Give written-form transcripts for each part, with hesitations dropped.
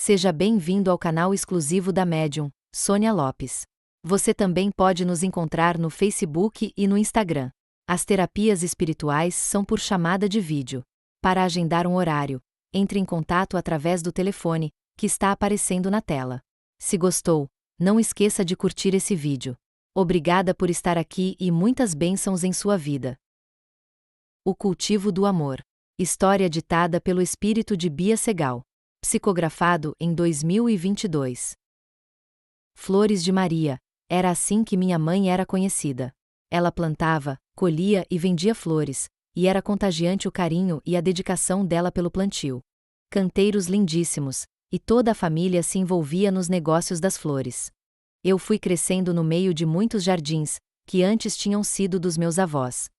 Seja bem-vindo ao canal exclusivo da médium, Sônia Lopes. Você também pode nos encontrar no Facebook e no Instagram. As terapias espirituais são por chamada de vídeo. Para agendar um horário, entre em contato através do telefone, que está aparecendo na tela. Se gostou, não esqueça de curtir esse vídeo. Obrigada por estar aqui e muitas bênçãos em sua vida. O cultivo do amor. História ditada pelo espírito de Bia Segal. Psicografado em 2022. Flores de Maria. Era assim que minha mãe era conhecida. Ela plantava, colhia e vendia flores, e era contagiante o carinho e a dedicação dela pelo plantio. Canteiros lindíssimos, e toda a família se envolvia nos negócios das flores. Eu fui crescendo no meio de muitos jardins, que antes tinham sido dos meus avós.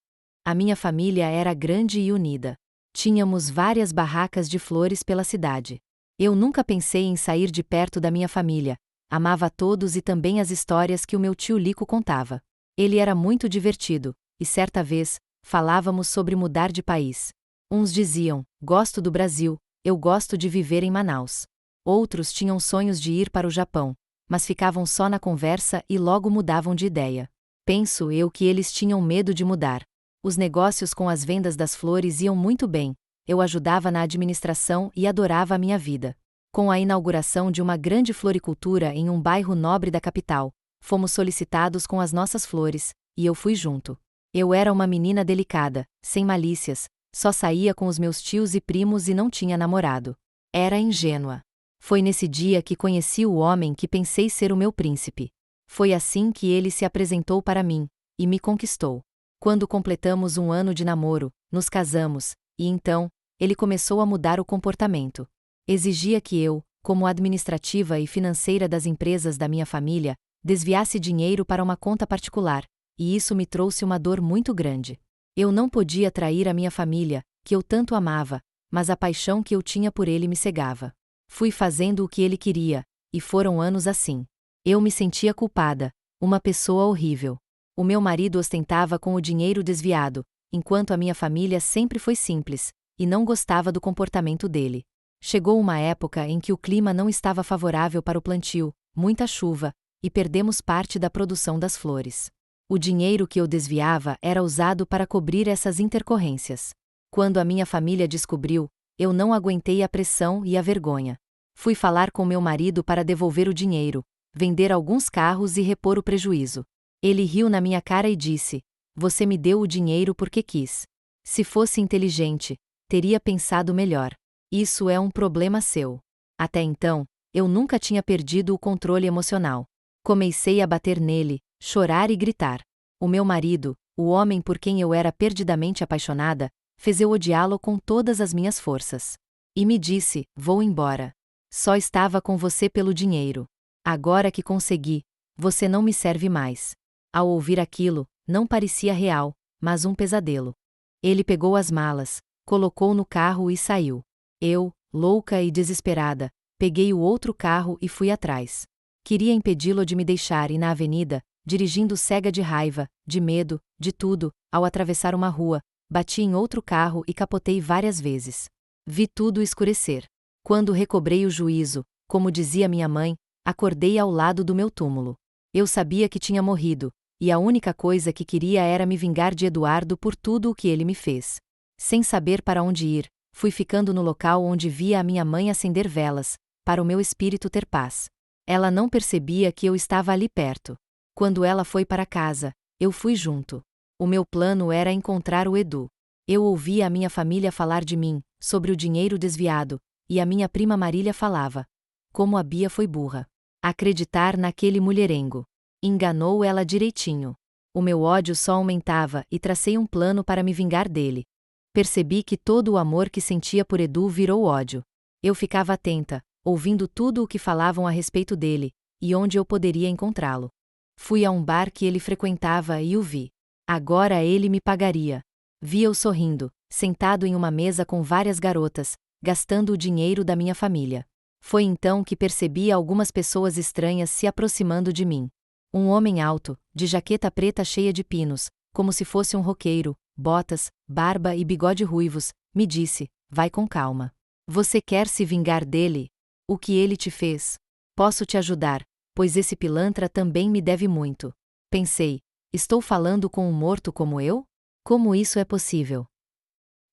A minha família era grande e unida. Tínhamos várias barracas de flores pela cidade. Eu nunca pensei em sair de perto da minha família. Amava a todos e também as histórias que o meu tio Lico contava. Ele era muito divertido, e certa vez, falávamos sobre mudar de país. Uns diziam, gosto do Brasil, eu gosto de viver em Manaus. Outros tinham sonhos de ir para o Japão, mas ficavam só na conversa e logo mudavam de ideia. Penso eu que eles tinham medo de mudar. Os negócios com as vendas das flores iam muito bem. Eu ajudava na administração e adorava a minha vida. Com a inauguração de uma grande floricultura em um bairro nobre da capital, fomos solicitados com as nossas flores, e eu fui junto. Eu era uma menina delicada, sem malícias, só saía com os meus tios e primos e não tinha namorado. Era ingênua. Foi nesse dia que conheci o homem que pensei ser o meu príncipe. Foi assim que ele se apresentou para mim, e me conquistou. Quando completamos um ano de namoro, nos casamos, e então, ele começou a mudar o comportamento. Exigia que eu, como administrativa e financeira das empresas da minha família, desviasse dinheiro para uma conta particular, e isso me trouxe uma dor muito grande. Eu não podia trair a minha família, que eu tanto amava, mas a paixão que eu tinha por ele me cegava. Fui fazendo o que ele queria, e foram anos assim. Eu me sentia culpada, uma pessoa horrível. O meu marido ostentava com o dinheiro desviado, enquanto a minha família sempre foi simples, e não gostava do comportamento dele. Chegou uma época em que o clima não estava favorável para o plantio, muita chuva, e perdemos parte da produção das flores. O dinheiro que eu desviava era usado para cobrir essas intercorrências. Quando a minha família descobriu, eu não aguentei a pressão e a vergonha. Fui falar com meu marido para devolver o dinheiro, vender alguns carros e repor o prejuízo. Ele riu na minha cara e disse: "Você me deu o dinheiro porque quis. Se fosse inteligente, teria pensado melhor. Isso é um problema seu." Até então, eu nunca tinha perdido o controle emocional. Comecei a bater nele, chorar e gritar. O meu marido, o homem por quem eu era perdidamente apaixonada, fez eu odiá-lo com todas as minhas forças. E me disse: "Vou embora. Só estava com você pelo dinheiro. Agora que consegui, você não me serve mais." Ao ouvir aquilo, não parecia real, mas um pesadelo. Ele pegou as malas, colocou no carro e saiu. Eu, louca e desesperada, peguei o outro carro e fui atrás. Queria impedi-lo de me deixar e na avenida, dirigindo cega de raiva, de medo, de tudo, ao atravessar uma rua, bati em outro carro e capotei várias vezes. Vi tudo escurecer. Quando recobrei o juízo, como dizia minha mãe, acordei ao lado do meu túmulo. Eu sabia que tinha morrido, e a única coisa que queria era me vingar de Eduardo por tudo o que ele me fez. Sem saber para onde ir, fui ficando no local onde via a minha mãe acender velas, para o meu espírito ter paz. Ela não percebia que eu estava ali perto. Quando ela foi para casa, eu fui junto. O meu plano era encontrar o Edu. Eu ouvia a minha família falar de mim, sobre o dinheiro desviado, e a minha prima Marília falava: "Como a Bia foi burra. Acreditar naquele mulherengo. Enganou ela direitinho." O meu ódio só aumentava e tracei um plano para me vingar dele. Percebi que todo o amor que sentia por Edu virou ódio. Eu ficava atenta, ouvindo tudo o que falavam a respeito dele, e onde eu poderia encontrá-lo. Fui a um bar que ele frequentava e o vi. Agora ele me pagaria. Via-o sorrindo, sentado em uma mesa com várias garotas, gastando o dinheiro da minha família. Foi então que percebi algumas pessoas estranhas se aproximando de mim. Um homem alto, de jaqueta preta cheia de pinos, como se fosse um roqueiro, botas, barba e bigode ruivos, me disse: "Vai com calma. Você quer se vingar dele?" O que ele te fez? Posso te ajudar, pois esse pilantra também me deve muito. Pensei, estou falando com um morto como eu? Como isso é possível?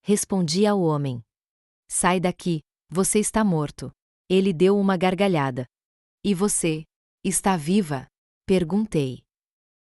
Respondi ao homem. Sai daqui, você está morto. Ele deu uma gargalhada. E você? Está viva? Perguntei.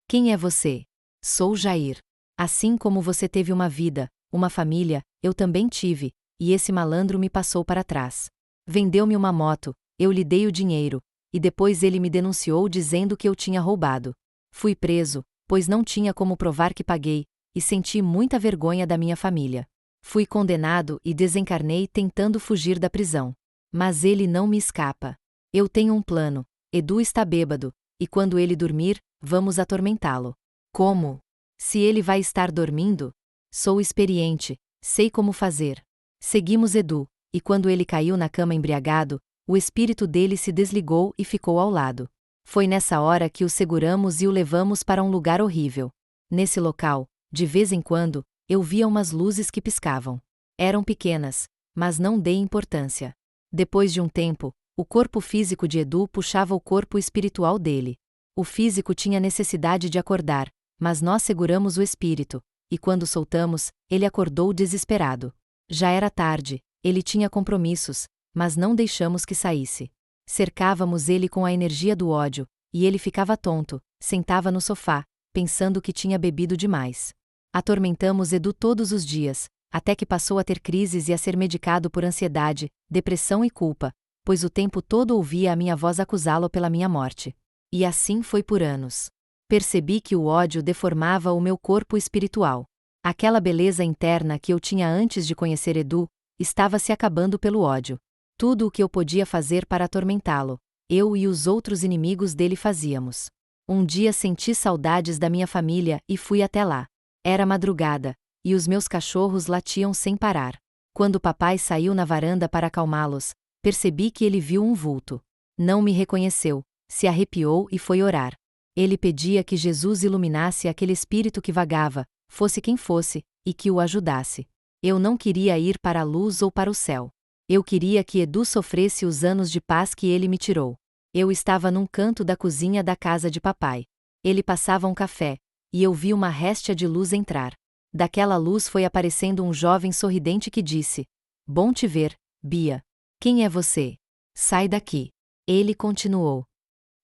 Quem é você? Sou Jair. Assim como você teve uma vida, uma família, eu também tive, e esse malandro me passou para trás. Vendeu-me uma moto, eu lhe dei o dinheiro, e depois ele me denunciou dizendo que eu tinha roubado. Fui preso, pois não tinha como provar que paguei, e senti muita vergonha da minha família. Fui condenado e desencarnei tentando fugir da prisão. Mas ele não me escapa. Eu tenho um plano. Edu está bêbado, e quando ele dormir, vamos atormentá-lo. Como? Se ele vai estar dormindo? Sou experiente, sei como fazer. Seguimos Edu, e quando ele caiu na cama embriagado, o espírito dele se desligou e ficou ao lado. Foi nessa hora que o seguramos e o levamos para um lugar horrível. Nesse local, de vez em quando, eu via umas luzes que piscavam. Eram pequenas, mas não dei importância. Depois de um tempo, o corpo físico de Edu puxava o corpo espiritual dele. O físico tinha necessidade de acordar, mas nós seguramos o espírito, e quando soltamos, ele acordou desesperado. Já era tarde, ele tinha compromissos, mas não deixamos que saísse. Cercávamos ele com a energia do ódio, e ele ficava tonto, sentava no sofá, pensando que tinha bebido demais. Atormentamos Edu todos os dias, até que passou a ter crises e a ser medicado por ansiedade, depressão e culpa, pois o tempo todo ouvia a minha voz acusá-lo pela minha morte. E assim foi por anos. Percebi que o ódio deformava o meu corpo espiritual. Aquela beleza interna que eu tinha antes de conhecer Edu, estava se acabando pelo ódio. Tudo o que eu podia fazer para atormentá-lo, eu e os outros inimigos dele fazíamos. Um dia senti saudades da minha família e fui até lá. Era madrugada, e os meus cachorros latiam sem parar. Quando papai saiu na varanda para acalmá-los, percebi que ele viu um vulto. Não me reconheceu, se arrepiou e foi orar. Ele pedia que Jesus iluminasse aquele espírito que vagava, fosse quem fosse, e que o ajudasse. Eu não queria ir para a luz ou para o céu. Eu queria que Edu sofresse os anos de paz que ele me tirou. Eu estava num canto da cozinha da casa de papai. Ele passava um café, e eu vi uma réstia de luz entrar. Daquela luz foi aparecendo um jovem sorridente que disse: Bom te ver, Bia. Quem é você? Sai daqui. Ele continuou.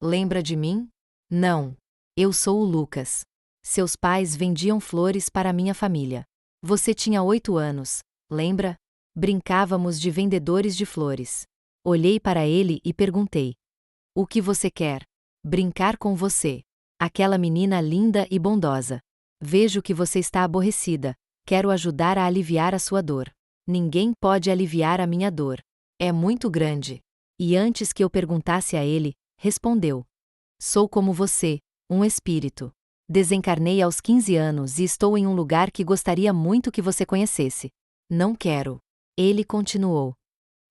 Lembra de mim? Não. Eu sou o Lucas. Seus pais vendiam flores para minha família. Você tinha 8 anos, lembra? Brincávamos de vendedores de flores. Olhei para ele e perguntei: O que você quer? Brincar com você. Aquela menina linda e bondosa. Vejo que você está aborrecida. Quero ajudar a aliviar a sua dor. Ninguém pode aliviar a minha dor. É muito grande. E antes que eu perguntasse a ele, respondeu: Sou como você, um espírito. Desencarnei aos 15 anos e estou em um lugar que gostaria muito que você conhecesse. Não quero. Ele continuou.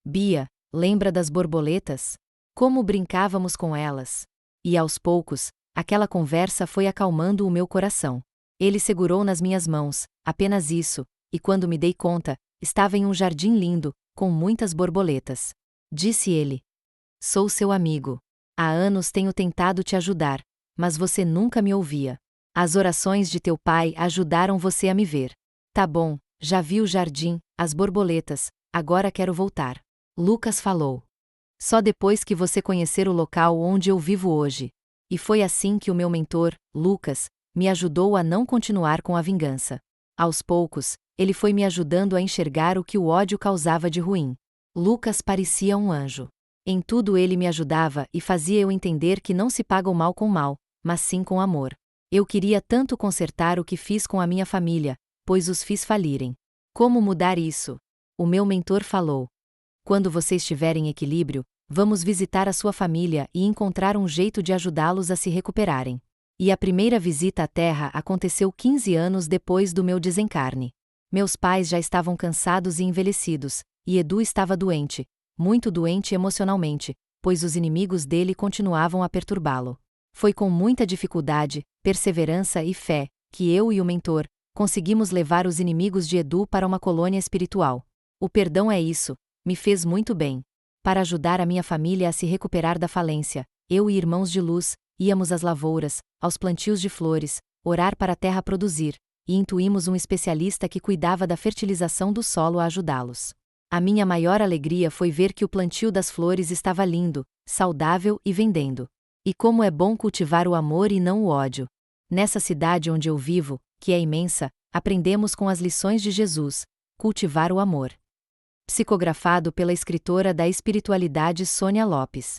Bia, lembra das borboletas? Como brincávamos com elas? E aos poucos, aquela conversa foi acalmando o meu coração. Ele segurou nas minhas mãos, apenas isso, e quando me dei conta, estava em um jardim lindo, com muitas borboletas. Disse ele: Sou seu amigo. Há anos tenho tentado te ajudar, mas você nunca me ouvia. As orações de teu pai ajudaram você a me ver. Tá bom, já vi o jardim, as borboletas, agora quero voltar. Lucas falou. Só depois que você conhecer o local onde eu vivo hoje. E foi assim que o meu mentor, Lucas, me ajudou a não continuar com a vingança. Aos poucos, ele foi me ajudando a enxergar o que o ódio causava de ruim. Lucas parecia um anjo. Em tudo ele me ajudava e fazia eu entender que não se paga o mal com mal, mas sim com amor. Eu queria tanto consertar o que fiz com a minha família, pois os fiz falirem. Como mudar isso? O meu mentor falou. Quando você estiver em equilíbrio, vamos visitar a sua família e encontrar um jeito de ajudá-los a se recuperarem. E a primeira visita à Terra aconteceu 15 anos depois do meu desencarne. Meus pais já estavam cansados e envelhecidos, e Edu estava doente, muito doente emocionalmente, pois os inimigos dele continuavam a perturbá-lo. Foi com muita dificuldade, perseverança e fé, que eu e o mentor conseguimos levar os inimigos de Edu para uma colônia espiritual. O perdão é isso, me fez muito bem. Para ajudar a minha família a se recuperar da falência, eu e irmãos de luz, íamos às lavouras, aos plantios de flores, orar para a terra produzir, e intuímos um especialista que cuidava da fertilização do solo a ajudá-los. A minha maior alegria foi ver que o plantio das flores estava lindo, saudável e vendendo. E como é bom cultivar o amor e não o ódio. Nessa cidade onde eu vivo, que é imensa, aprendemos com as lições de Jesus: cultivar o amor. Psicografado pela escritora da espiritualidade Sônia Lopes.